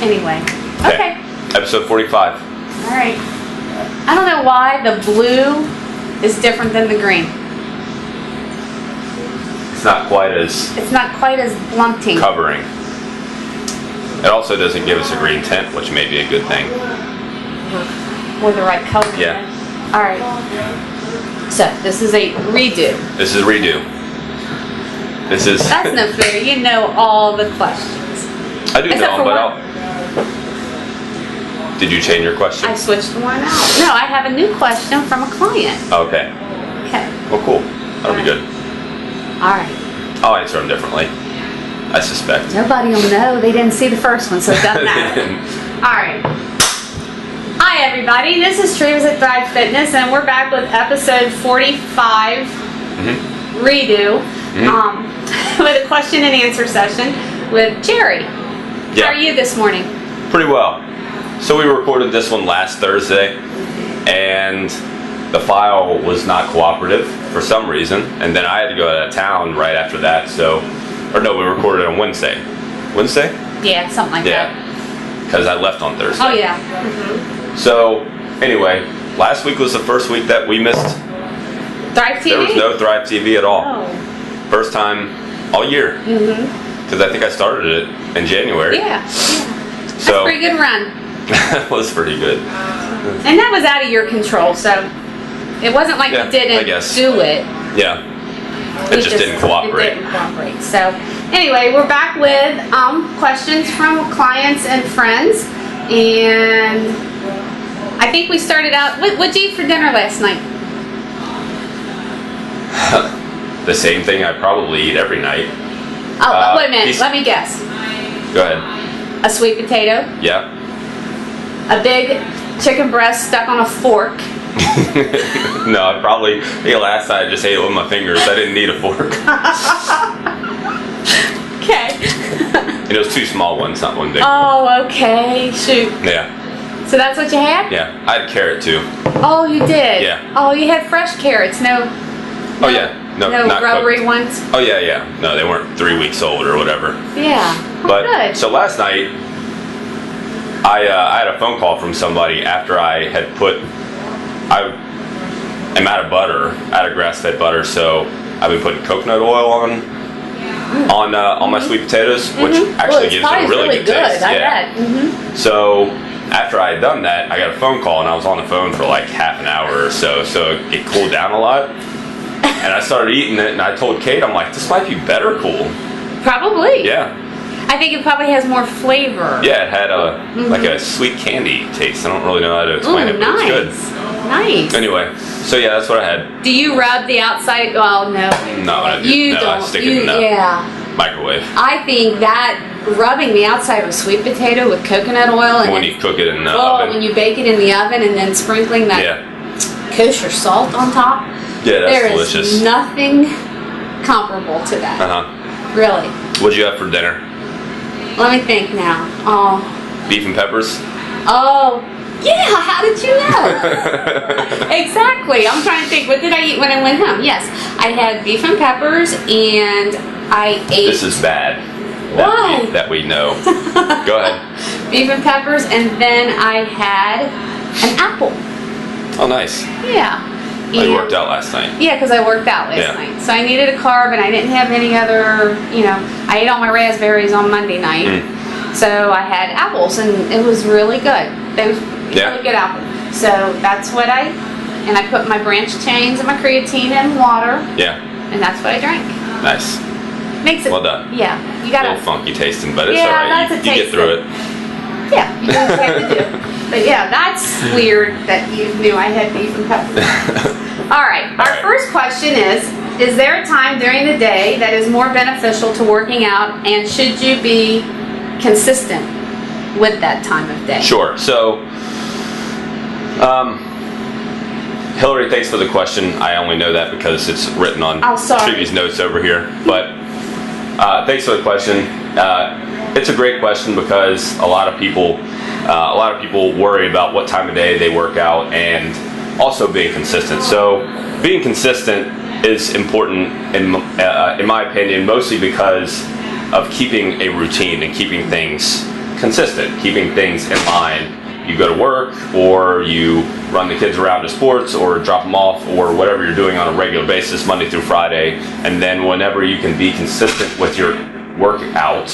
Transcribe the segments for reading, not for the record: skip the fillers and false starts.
anyway. Okay. Episode 45. All right. I don't know why the blue is different than the green. It's not quite as blunting. covering. It also doesn't give us a green tint, which may be a good thing. Or the right color. Yeah. All right. So this is a redo. This is redo. This is. That's no fair. You know all the questions. I do Except know, for but one. Did you change your question? I switched one out. No, I have a new question from a client. Okay. Okay. Well, cool. That'll be good. All right. I'll answer them differently. I suspect. Nobody will know. They didn't see the first one, so it doesn't matter. All right. Hi, everybody. This is Streamers at Thrive Fitness, and we're back with episode 45, redo, with a question and answer session with Jerry. Yeah. How are you this morning? Pretty well. So we recorded this one last Thursday, and the file was not cooperative for some reason, and then I had to go out of town right after that, we recorded it on Wednesday. Wednesday? Yeah, something like that. Yeah, because I left on Thursday. Oh, yeah. So, anyway, last week was the first week that we missed. Thrive TV? There was no Thrive TV at all. Oh. First time all year. Because I think I started it in January. Yeah. That's So, a pretty good run. That was pretty good. And that was out of your control, so it wasn't like you didn't do it. Yeah. It just didn't cooperate. It didn't cooperate. So, anyway, we're back with questions from clients and friends. And I think we started out, what did you eat for dinner last night? The same thing I probably eat every night. Oh, wait a minute. Let me guess. Go ahead. A sweet potato. Yeah. A big chicken breast stuck on a fork. No, last night I just ate it with my fingers. I didn't need a fork. Okay. And it was two small ones, not one big one. Oh, okay. Shoot. Yeah. So that's what you had? Yeah. I had carrot too. Oh, you did? Yeah. Oh, you had fresh carrots. No, Oh, yeah. No, not rubbery cooked. ones? Oh, yeah. No, they weren't 3 weeks old or whatever. Yeah. Oh, But good. so last night, I had a phone call from somebody after I had I am out of butter, out of grass-fed butter, so I've been putting coconut oil on my sweet potatoes, which actually gives it a really good taste. I bet. So after I had done that, I got a phone call, and I was on the phone for like half an hour or so it cooled down a lot. And I started eating it, and I told Kate, I'm like, this might be better cool. Probably. Yeah. I think it probably has more flavor. Yeah, it had like a sweet candy taste. I don't really know how to explain it, but nice. it's good. Nice. Anyway, so yeah, that's what I had. Do you rub the outside? Well, no. No, I do. You no, don't. I stick it in the microwave. I think that rubbing the outside of a sweet potato with coconut oil and When you cook it in the oven. when you bake it in the oven and then sprinkling that kosher salt on top. Yeah, that's delicious. There is nothing comparable to that. Really. What'd you have for dinner? Let me think now. Oh. Beef and peppers? Oh. Yeah, how did you know? Exactly. I'm trying to think. What did I eat when I went home? Yes, I had beef and peppers, and I ate... This is bad. Why? That we know. Go ahead. Beef and peppers, and then I had an apple. Oh, nice. Yeah. I worked out last night. Yeah, because I worked out last night. So I needed a carb, and I didn't have any other, I ate all my raspberries on Monday night. So I had apples, and it was really good. They was really good apple. So that's what I put my branch chains and my creatine in water. Yeah. And that's what I drank. Nice. Makes it. Well done. Yeah. You got a little funky tasting, but it's all right. You get through it. Yeah, you know what you have to do. But yeah, that's weird that you knew I had beef and peppers. All right, our first question is there a time during the day that is more beneficial to working out, and should you be consistent with that time of day? Sure. So, Hillary, thanks for the question. I only know that because it's written on previous notes over here. But thanks for the question. It's a great question because a lot of people worry about what time of day they work out and also being consistent. So being consistent is important in my opinion, mostly because of keeping a routine and keeping things consistent, keeping things in line. You go to work, or you run the kids around to sports, or drop them off, or whatever you're doing on a regular basis, Monday through Friday. And then whenever you can be consistent with your workout,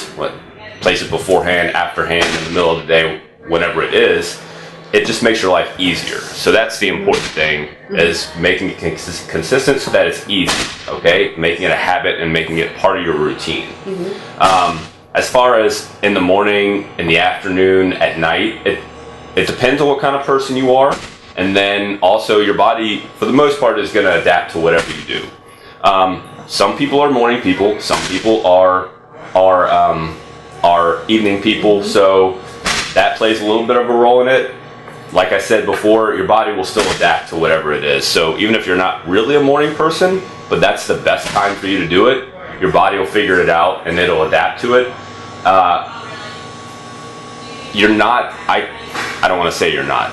place it beforehand, afterhand, in the middle of the day, whenever it is, it just makes your life easier. So that's the important thing, is making it consistent so that it's easy, okay? Making it a habit and making it part of your routine. As far as in the morning, in the afternoon, at night, it depends on what kind of person you are. And then also your body, for the most part, is going to adapt to whatever you do. Some people are morning people. Some people are evening people. So that plays a little bit of a role in it. Like I said before, your body will still adapt to whatever it is. So even if you're not really a morning person, but that's the best time for you to do it, your body will figure it out and it'll adapt to it. You're not, I don't want to say you're not.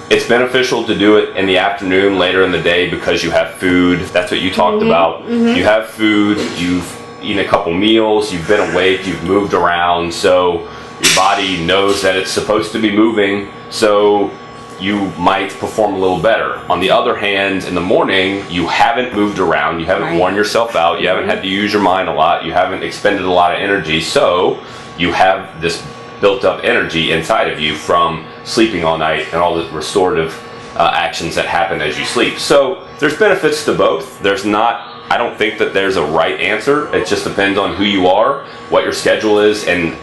It's beneficial to do it in the afternoon, later in the day, because you have food. That's what you talked about. You have food, you've eaten a couple meals, you've been awake, you've moved around, so your body knows that it's supposed to be moving, so you might perform a little better. On the other hand, in the morning, you haven't moved around, you haven't worn yourself out, you haven't had to use your mind a lot, you haven't expended a lot of energy, so you have this built up energy inside of you from sleeping all night and all the restorative actions that happen as you sleep. So there's benefits to both. I don't think that there's a right answer. It just depends on who you are, what your schedule is, and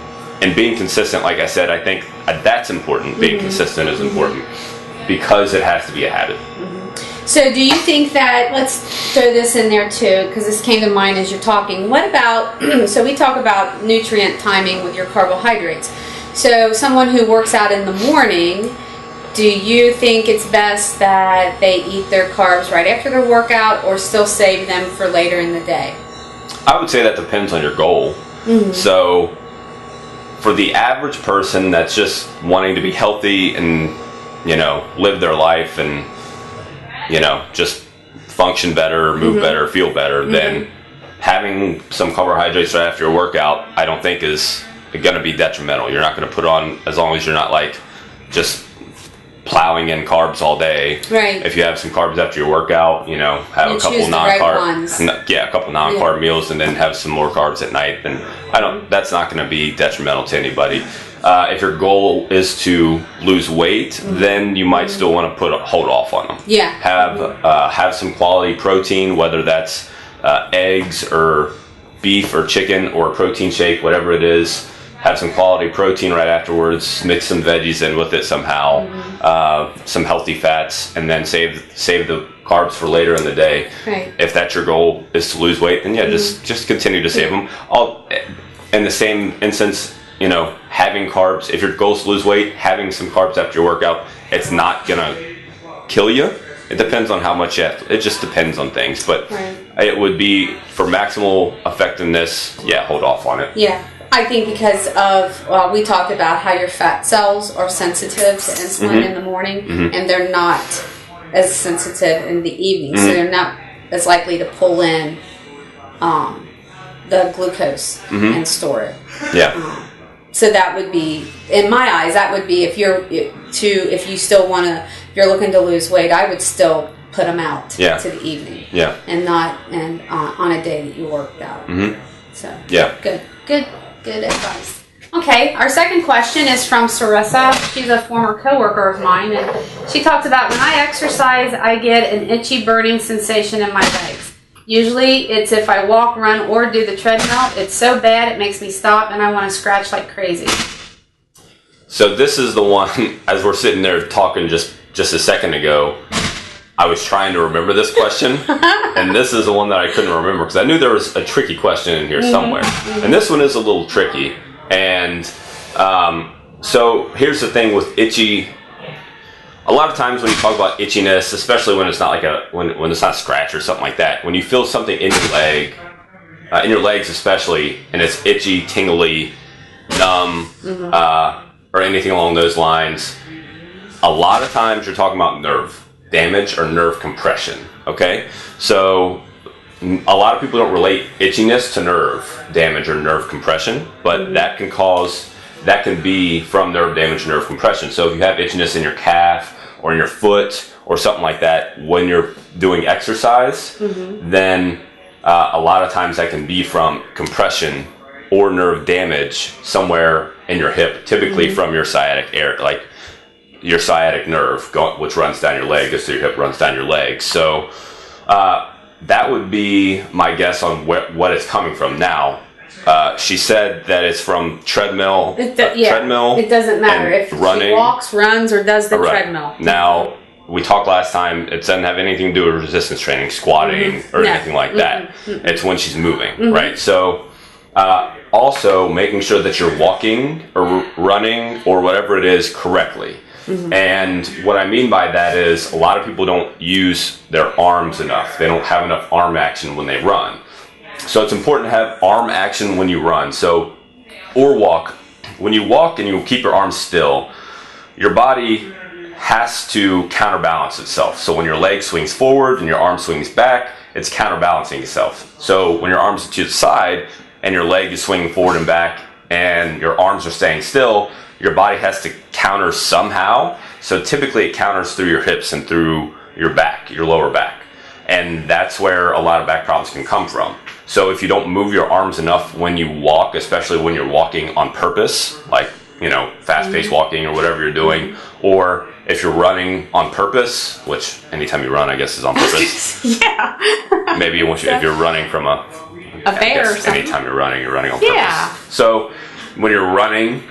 being consistent. Like I said, I think that's important. Being consistent is important because it has to be a habit. So do you think that, let's throw this in there too, because this came to mind as you're talking. What about, so we talk about nutrient timing with your carbohydrates. So someone who works out in the morning, do you think it's best that they eat their carbs right after their workout, or still save them for later in the day? I would say that depends on your goal. So for the average person that's just wanting to be healthy and, live their life and, just function better, move better, feel better, then having some carbohydrates right after your workout, I don't think is going to be detrimental. You're not going to put on, as long as you're not like just plowing in carbs all day. Right. If you have some carbs after your workout, have a couple non-carb, a couple non-carb meals, and then have some more carbs at night, then that's not going to be detrimental to anybody. If your goal is to lose weight, then you might still want to hold off on them. Yeah. Have some quality protein, whether that's eggs or beef or chicken or a protein shake, whatever it is. Have some quality protein right afterwards. Mix some veggies in with it somehow. Some healthy fats, and then save the carbs for later in the day. Right. If that's your goal, is to lose weight, then just continue to save them. In the same instance, having carbs. If your goal is to lose weight, having some carbs after your workout, it's not gonna kill you. It depends on how much you have to, it just depends on things, but it would be for maximal effectiveness. Hold off on it. Yeah. I think because of, we talked about how your fat cells are sensitive to insulin in the morning, and they're not as sensitive in the evening, so they're not as likely to pull in the glucose and store it. Yeah. So that would be, in my eyes, that would be if you still want to, if you're looking to lose weight, I would still put them out to the evening. Yeah. And not on a day that you worked out. So good advice. Okay, our second question is from Sarissa. She's a former coworker of mine, and she talks about, when I exercise, I get an itchy burning sensation in my legs. Usually it's if I walk, run, or do the treadmill. It's so bad it makes me stop and I want to scratch like crazy. So this is the one, as we're sitting there talking just a second ago, I was trying to remember this question, and this is the one that I couldn't remember because I knew there was a tricky question in here somewhere. And this one is a little tricky. And so here's the thing with itchy. A lot of times when you talk about itchiness, especially when it's not like when it's not a scratch or something like that, when you feel something in your leg, in your legs especially, and it's itchy, tingly, numb, or anything along those lines, a lot of times you're talking about nerve damage or nerve compression. Okay, so a lot of people don't relate itchiness to nerve damage or nerve compression, but that can be from nerve damage and nerve compression. So if you have itchiness in your calf or in your foot or something like that when you're doing exercise, then a lot of times that can be from compression or nerve damage somewhere in your hip, typically from your sciatic like your sciatic nerve, which runs down your leg, goes through your hip, runs down your leg. So that would be my guess on what it's coming from. Now, she said that it's from treadmill. Treadmill. It doesn't matter if running, she walks, runs, or does the treadmill. Now, we talked last time, it doesn't have anything to do with resistance training, squatting, or anything like that. It's when she's moving, right? So, also making sure that you're walking or running or whatever it is correctly. And what I mean by that is a lot of people don't use their arms enough. They don't have enough arm action when they run. So it's important to have arm action when you run. So, or walk. When you walk and you keep your arms still, your body has to counterbalance itself. So when your leg swings forward and your arm swings back, it's counterbalancing itself. So when your arms are to the side and your leg is swinging forward and back and your arms are staying still, your body has to counter somehow. So typically it counters through your hips and through your back, your lower back. And that's where a lot of back problems can come from. So if you don't move your arms enough when you walk, especially when you're walking on purpose, like, fast-paced walking or whatever you're doing, or if you're running on purpose, which anytime you run, I guess, is on purpose. Maybe if you're running from a fair or something. Anytime you're running on purpose. So when you're running,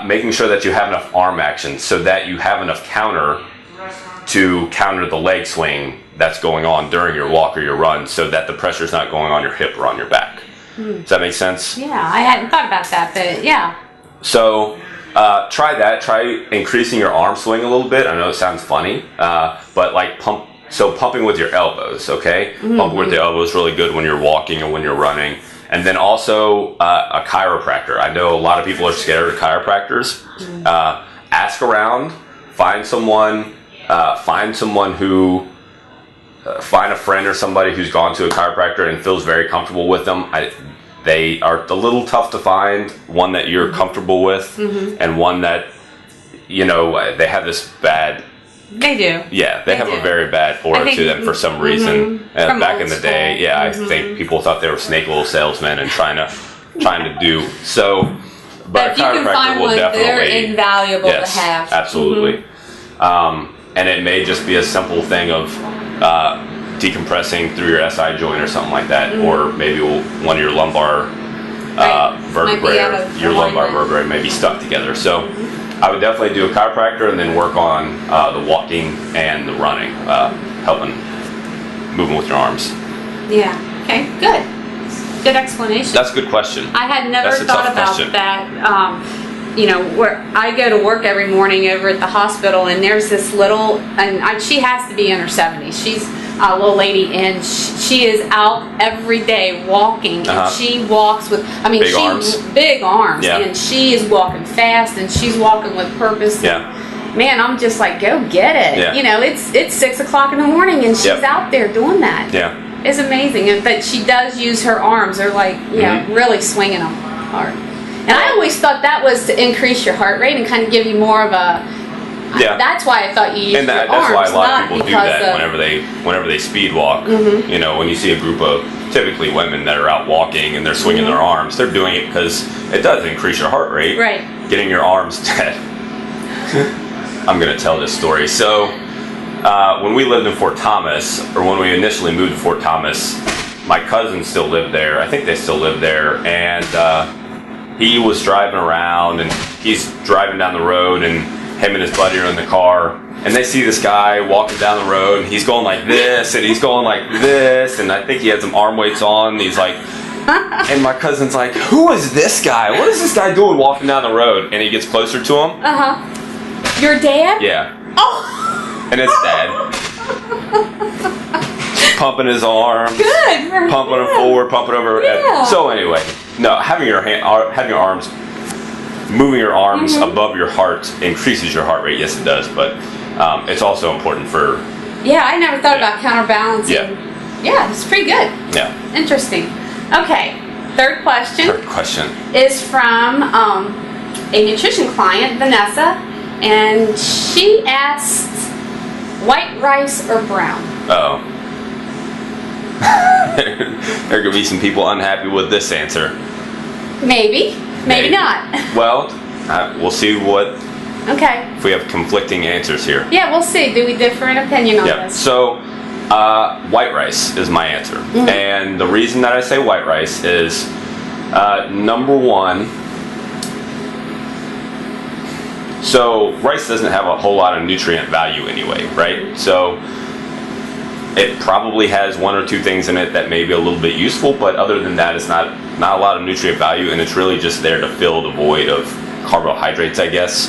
making sure that you have enough arm action so that you have enough counter to counter the leg swing that's going on during your walk or your run, so that the pressure's not going on your hip or on your back. Does that make sense? Yeah, I hadn't thought about that, but yeah. So try that. Try increasing your arm swing a little bit. I know it sounds funny, but like pumping with your elbows, okay? Pumping with the elbows is really good when you're walking and when you're running. And then also a chiropractor. I know a lot of people are scared of chiropractors. Ask around, find someone who, find a friend or somebody who's gone to a chiropractor and feels very comfortable with them. They are a little tough to find, one that you're comfortable with, and one that, they have this bad... They do. Yeah, they have a very bad aura to them for some reason. Back in the day, I think people thought they were snake oil salesmen and trying to do so. But if you can find one, they're invaluable to have. Absolutely. And it may just be a simple thing of decompressing through your SI joint or something like that, or maybe one of your lumbar vertebrae, your lumbar vertebrae may be stuck together. So. I would definitely do a chiropractor and then work on the walking and the running, helping moving with your arms. Yeah. Okay. Good. Good explanation. That's a good question. I had never thought about that. Where I go to work every morning over at the hospital, and there's this little, she has to be in her 70s. She's a little lady, and she is out every day walking, and she walks with, big arms, and she is walking fast, and she's walking with purpose. Man, I'm just like, go get it. It's 6 o'clock in the morning, and she's out there doing that. It's amazing. But she does use her arms. They're like, really swinging them hard. And I always thought that was to increase your heart rate and kind of give you more of a... That's why I thought you used your arms. That's why a lot of people do that whenever they speed walk. When you see a group of typically women that are out walking and they're swinging their arms, they're doing it because it does increase your heart rate. Right. Getting your arms dead. I'm going to tell this story. So when we lived in Fort Thomas, or when we initially moved to Fort Thomas, my cousin still lived there. I think they still live there. And he was driving around, and he's driving down the road, and him and his buddy are in the car, and they see this guy walking down the road, and he's going like this, and he's going like this, and I think he had some arm weights on, and he's like, and my cousin's like, who is this guy? What is this guy doing walking down the road? And he gets closer to him. Your dad? Yeah. Oh. And it's Dad. Pumping his arms. Good. Pumping them forward, pumping over. Yeah. So anyway, no, having your arms, moving your arms above your heart increases your heart rate. Yes, it does, but it's also important for... Yeah, I never thought about counterbalancing. Yeah, it's pretty good. Yeah. Interesting. Okay, third question. Third question is from a nutrition client, Vanessa, and she asked, white rice or brown? Oh. There are going to be some people unhappy with this answer. Maybe not. Well, we'll see what. Okay. If we have conflicting answers here. Yeah, we'll see. Do we differ in opinion on this? So, white rice is my answer. Mm-hmm. And the reason that I say white rice is, number one, so rice doesn't have a whole lot of nutrient value anyway, right? So, it probably has one or two things in it that may be a little bit useful, but other than that, it's not a lot of nutrient value, and it's really just there to fill the void of carbohydrates, I guess,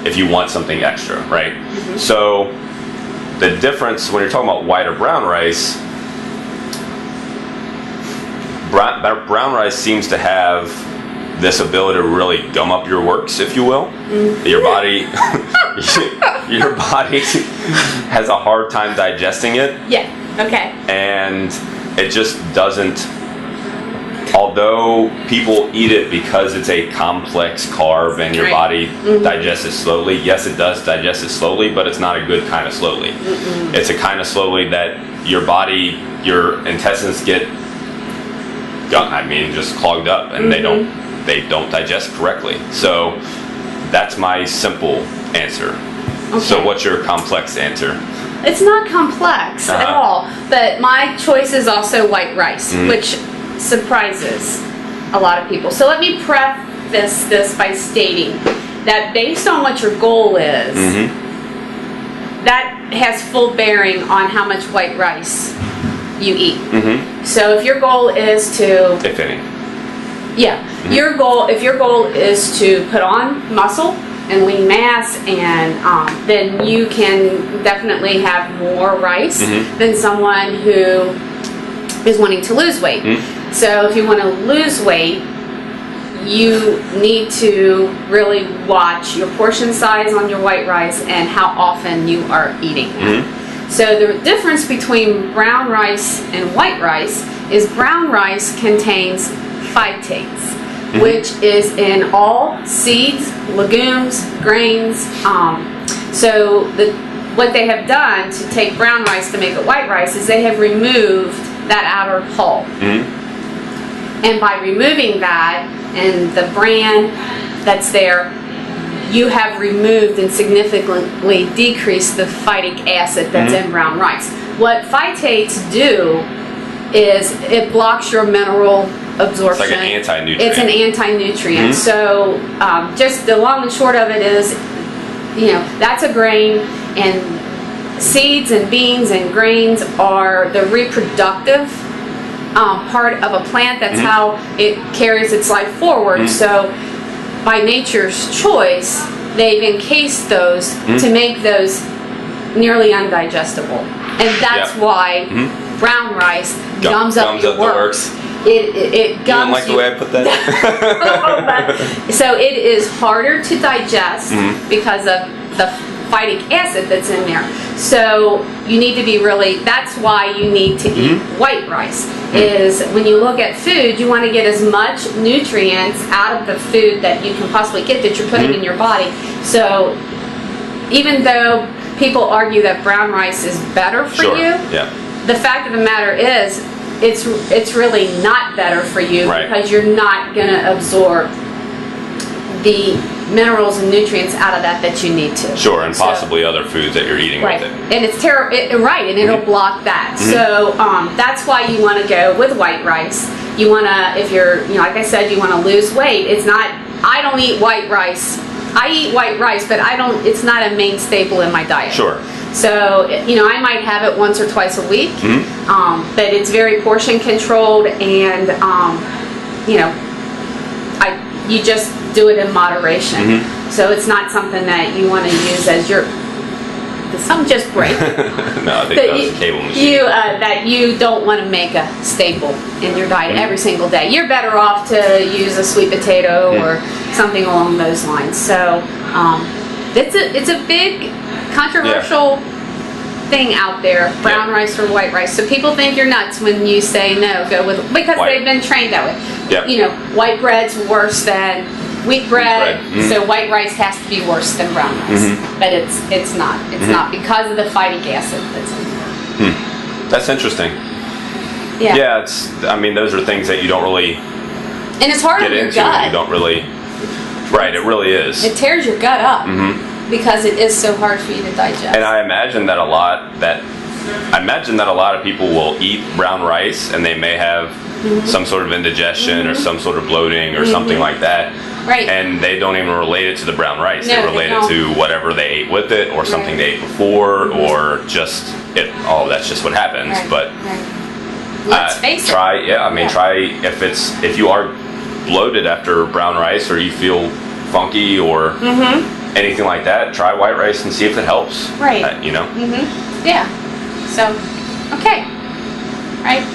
if you want something extra, right? Mm-hmm. So the difference when you're talking about white or brown rice, brown rice seems to have this ability to really gum up your works, if you will. Mm-hmm. Your body has a hard time digesting it. Yeah. Okay. And it just doesn't. Although people eat it because it's a complex carb and your body digests it slowly, yes, it does digest it slowly, but it's not a good kind of slowly. Mm-mm. It's a kind of slowly that your intestines get, just clogged up, and they don't digest correctly. So that's my simple answer. Okay. So what's your complex answer? It's not complex at all, but my choice is also white rice, which surprises a lot of people. So let me preface this by stating that based on what your goal is, that has full bearing on how much white rice you eat. So if your goal is to, if any, if your goal is to put on muscle and lean mass, and then you can definitely have more rice than someone who is wanting to lose weight. So if you want to lose weight, you need to really watch your portion size on your white rice and how often you are eating that. So the difference between brown rice and white rice is brown rice contains phytates, which is in all seeds, legumes, grains. So what they have done to take brown rice to make it white rice is they have removed that outer hull. And by removing that and the bran that's there, you have removed and significantly decreased the phytic acid that's in brown rice. What phytates do is it blocks your mineral absorption. It's like an anti-nutrient. It's an anti-nutrient. So just the long and short of it is, that's a grain, and seeds and beans and grains are the reproductive part of a plant. That's how it carries its life forward. So by nature's choice, they've encased those to make those nearly undigestible. And that's why brown rice gums up your works. It gums. You don't like the way I put that? So it is harder to digest because of the phytic acid that's in there. So you need to be that's why you need to eat white rice. Is when you look at food, you want to get as much nutrients out of the food that you can possibly get that you're putting in your body. So even though people argue that brown rice is better for you, the fact of the matter is it's really not better for you because you're not going to absorb the minerals and nutrients out of that you need to. Sure, and possibly other foods that you're eating with it. And it's and it'll block that. So that's why you want to go with white rice. You want to, if you're, like I said, you want to lose weight. It's not, I don't eat white rice. I eat white rice, but it's not a main staple in my diet. Sure. So, I might have it once or twice a week, but it's very portion controlled, and, you just do it in moderation. So it's not something that you want to use as your, some just break. No, I think that's a cable machine. That you don't want to make a staple in your diet every single day. You're better off to use a sweet potato or something along those lines. So it's a big controversial thing out there, brown rice or white rice. So people think you're nuts when you say no, go with, because they've been trained that way. Yep. You know, white bread's worse than wheat bread, so white rice has to be worse than brown rice. But it's not. It's not, because of the phytic acid that's in there. That's interesting. Yeah, I mean, those are things that you don't really and it's hard get on your into. gut. You don't really. Right, it really is. It tears your gut up because it is so hard for you to digest. And I imagine that a lot of people will eat brown rice and they may have some sort of indigestion or some sort of bloating or something like that. Right. And they don't even relate it to the brown rice. No, they relate it to whatever they ate with it, or something they ate before, or just that's just what happens. Right. But let's face it. Try if you are bloated after brown rice, or you feel funky or anything like that, try white rice and see if it helps. Right. Yeah. So, okay. Right.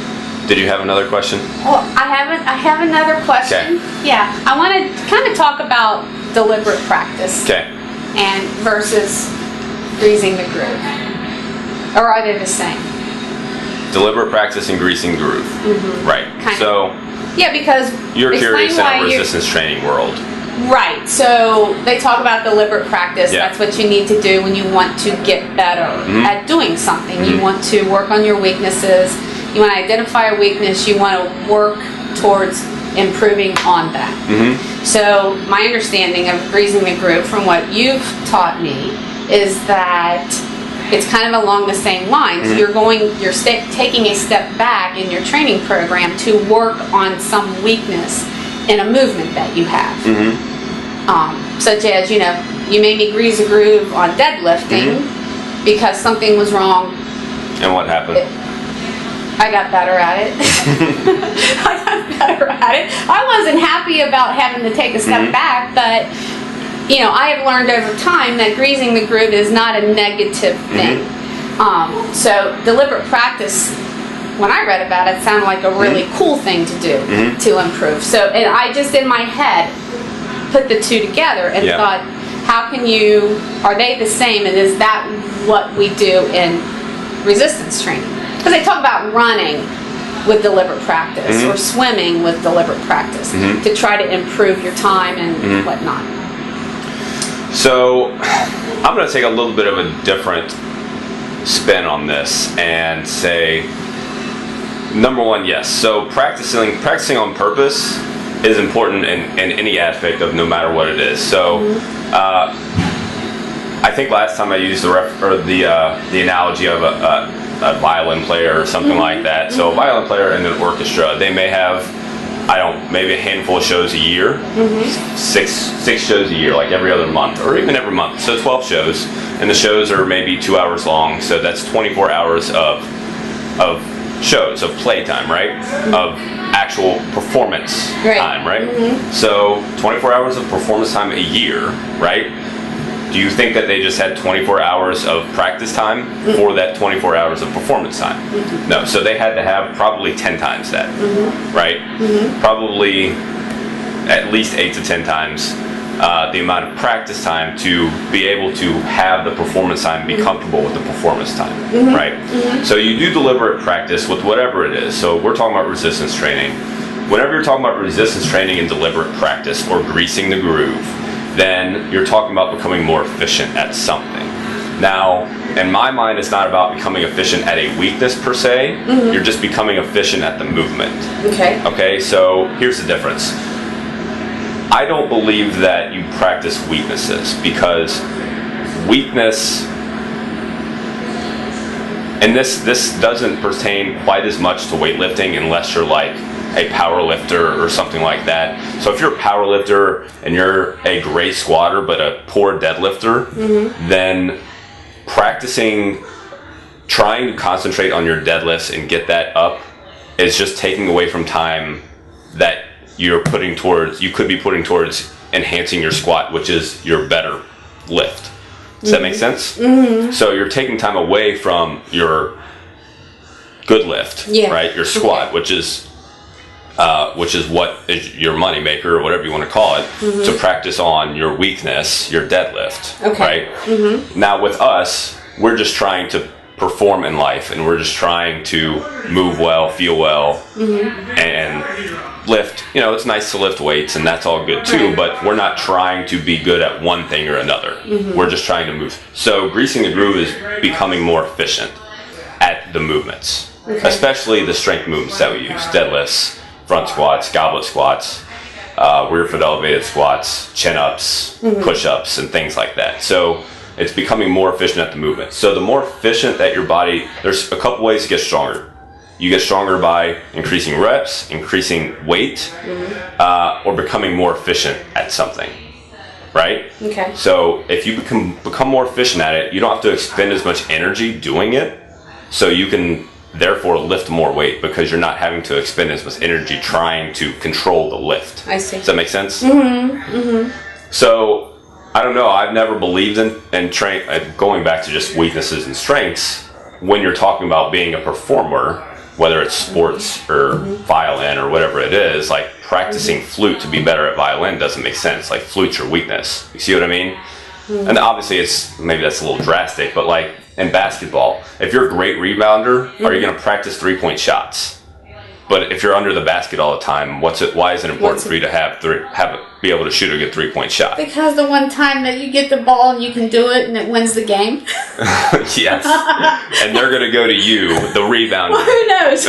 Did you have another question? Well, I have another question. Okay. Yeah. I want to kind of talk about deliberate practice. Okay. And versus greasing the groove. Or are they the same? Deliberate practice and greasing the groove. Right. Yeah, because you're curious in a resistance training world. Right. So they talk about deliberate practice. Yeah. That's what you need to do when you want to get better at doing something. You want to work on your weaknesses. You want to identify a weakness. You want to work towards improving on that. So my understanding of greasing the groove, from what you've taught me, is that it's kind of along the same lines. You're taking a step back in your training program to work on some weakness in a movement that you have. Such as, you made me grease a groove on deadlifting because something was wrong. And what happened? I got better at it. I wasn't happy about having to take a step back, but I have learned over time that greasing the groove is not a negative thing. So deliberate practice, when I read about it, sounded like a really cool thing to do to improve. So, and I just in my head put the two together and thought, are they the same, and is that what we do in resistance training? Because they talk about running with deliberate practice or swimming with deliberate practice to try to improve your time and whatnot. So I'm going to take a little bit of a different spin on this and say, number one, yes. So practicing on purpose is important in any aspect of no matter what it is. So I think last time I used the analogy of a violin player or something like that. So a violin player in an orchestra, they may have, maybe a handful of shows a year, six shows a year, like every other month, or even every month. So 12 shows, and the shows are maybe 2 hours long. So that's 24 hours of shows, of playtime, right? Of actual performance time, right? So 24 hours of performance time a year, right? Do you think that they just had 24 hours of practice time for that 24 hours of performance time? No, so they had to have probably 10 times that, right? Probably at least 8 to 10 times the amount of practice time to be able to have the performance time, be comfortable with the performance time, right? So you do deliberate practice with whatever it is. So we're talking about resistance training. Whenever you're talking about resistance training and deliberate practice or greasing the groove, then you're talking about becoming more efficient at something. Now, in my mind, it's not about becoming efficient at a weakness per se. You're just becoming efficient at the movement. Okay, so here's the difference. I don't believe that you practice weaknesses, because weakness, and this doesn't pertain quite as much to weightlifting unless you're like a power lifter or something like that. So if you're a power lifter and you're a great squatter but a poor deadlifter, then trying to concentrate on your deadlifts and get that up is just taking away from time that you could be putting towards enhancing your squat, which is your better lift. Does that make sense? So you're taking time away from your good lift, right? Your squat, which is what is your money maker, or whatever you want to call it, to practice on your weakness, your deadlift, right? Now with us, we're just trying to perform in life, and we're just trying to move well, feel well, and lift. You know, it's nice to lift weights, and that's all good too, but we're not trying to be good at one thing or another. We're just trying to move. So greasing the groove is becoming more efficient at the movements, especially the strength movements that we use: deadlifts, front squats, goblet squats, rear foot elevated squats, chin-ups, push-ups, and things like that. So it's becoming more efficient at the movement. So the more efficient that your body, there's a couple ways to get stronger. You get stronger by increasing reps, increasing weight, or becoming more efficient at something, right? Okay. So if you become more efficient at it, you don't have to expend as much energy doing it, so you can therefore lift more weight because you're not having to expend as much energy trying to control the lift. I see. Does that make sense? So I don't know. I've never believed in going back to just weaknesses and strengths. When you're talking about being a performer, whether it's sports or violin or whatever it is, like practicing flute to be better at violin doesn't make sense. Like flute's your weakness. You see what I mean? And obviously maybe that's a little drastic, but like in basketball, if you're a great rebounder, are you going to practice 3-point shots? But if you're under the basket all the time, why is it important for you to be able to shoot a good 3-point shot? Because the one time that you get the ball and you can do it and it wins the game. Yes. And they're going to go to you, the rebounder. Well, who knows?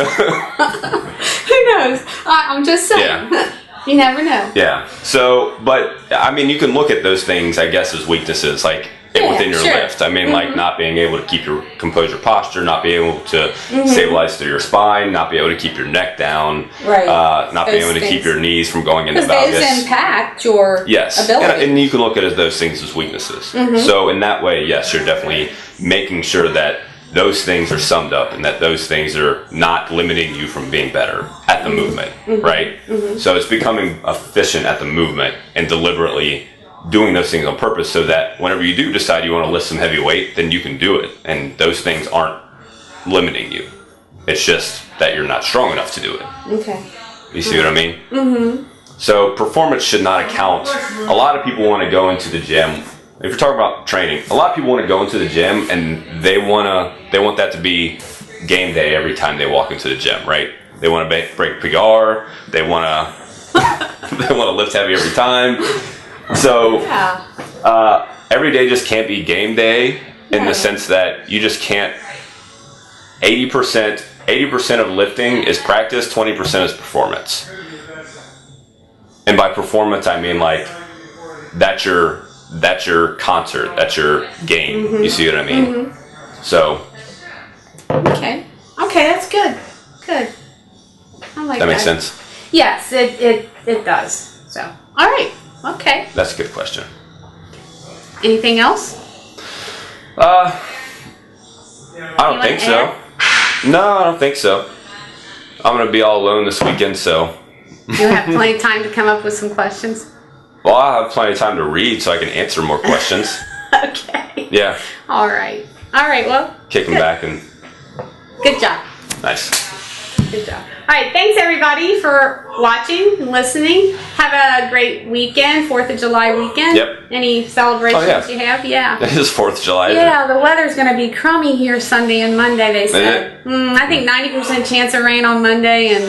Who knows? I'm just saying. Yeah. You never know. Yeah. So, but I mean, you can look at those things, I guess, as weaknesses, like within your lift. I mean, like not being able to keep your composure posture, not being able to stabilize through your spine, not be able to keep your neck down, not being able to keep your knees from going into valgus. Because those impact your ability. And you can look at those things as weaknesses. So in that way, yes, you're definitely making sure that those things are summed up and that those things are not limiting you from being better at the movement, right? So it's becoming efficient at the movement and deliberately doing those things on purpose so that whenever you do decide you want to lift some heavy weight, then you can do it. And those things aren't limiting you. It's just that you're not strong enough to do it. Okay. You see what I mean? So performance should not account. A lot of people want to go into the gym. If you're talking about training, a lot of people want to go into the gym and they want that to be game day every time they walk into the gym, right? They want to break PR. They want to lift heavy every time. So every day just can't be game day in the sense that you just can't. 80% of lifting is practice, 20% is performance. And by performance, I mean like that's your concert, that's your game. You see what I mean? So. Okay, that's good. Good. I like that. That makes sense? Yes, it does. So, all right. Okay. That's a good question. Anything else? I don't think so. No, I don't think so. I'm going to be all alone this weekend, so. You have plenty of time to come up with some questions? Well, I have plenty of time to read so I can answer more questions. Okay. Yeah. All right, well. Kick them back and. Good job. Nice. Good job. All right, thanks everybody for watching and listening. Have a great weekend, 4th of July weekend. Yep. Any celebrations you have? Yeah. It is 4th of July. Yeah, the weather's going to be crummy here Sunday and Monday, they said. I think 90% chance of rain on Monday, and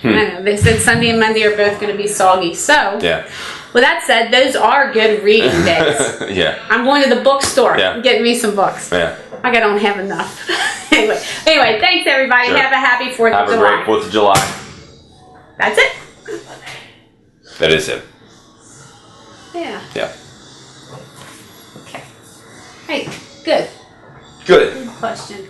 I don't know, they said Sunday and Monday are both going to be soggy. So, yeah. With that said, those are good reading days. Yeah. I'm going to the bookstore and getting me some books. Yeah. I don't have enough. anyway, thanks everybody. Sure. Have a happy 4th of July. Have a great 4th of July. That's it. That is it. Yeah. Yeah. Okay. Hey, good. Good. Good question.